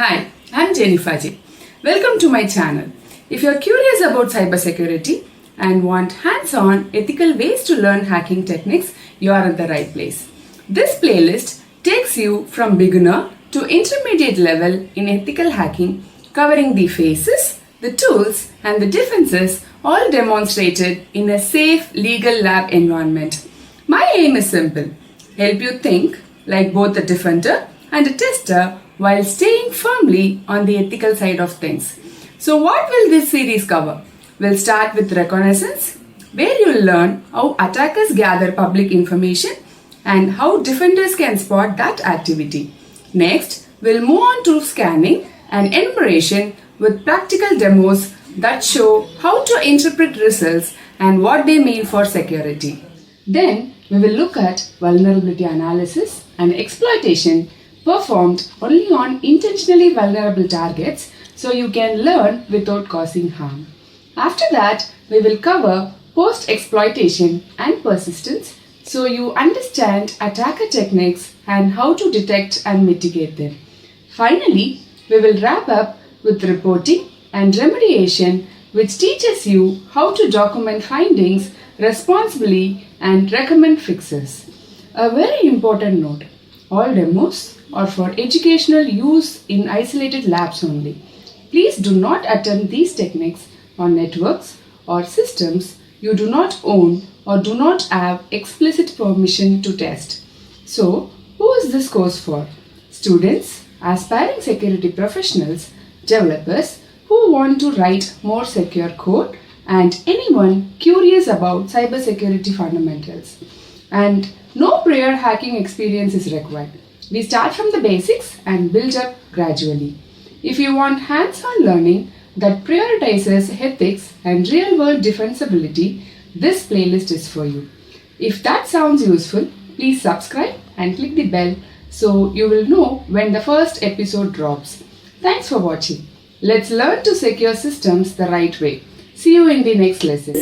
Hi, I'm Jennifer J. Welcome to my channel. If you're curious about cybersecurity and want hands-on ethical ways to learn hacking techniques, you are at the right place. This playlist takes you from beginner to intermediate level in ethical hacking, covering the phases, the tools, and the defenses, all demonstrated in a safe legal lab environment. My aim is simple: help you think like both a defender and a tester while staying firmly on the ethical side of things. So what will this series cover? We'll start with Reconnaissance, where you'll learn how attackers gather public information and how defenders can spot that activity. Next, we'll move on to Scanning and Enumeration with practical demos that show how to interpret results and what they mean for security. Then, we will look at vulnerability analysis and exploitation performed only on intentionally vulnerable targets so you can learn without causing harm. After that, we will cover post-exploitation and persistence so you understand attacker techniques and how to detect and mitigate them. Finally, we will wrap up with reporting and remediation, which teaches you how to document findings responsibly and recommend fixes. A very important note: all demos are for educational use in isolated labs only. Please do not attempt these techniques on networks or systems you do not own or do not have explicit permission to test. So, who is this course for? Students, aspiring security professionals, developers who want to write more secure code, and anyone curious about cybersecurity fundamentals. And no prior hacking experience is required. We start from the basics and build up gradually. If you want hands-on learning that prioritizes ethics and real-world defensibility, this playlist is for you. If that sounds useful, please subscribe and click the bell so you will know when the first episode drops. Thanks for watching. Let's learn to secure systems the right way. See you in the next lesson.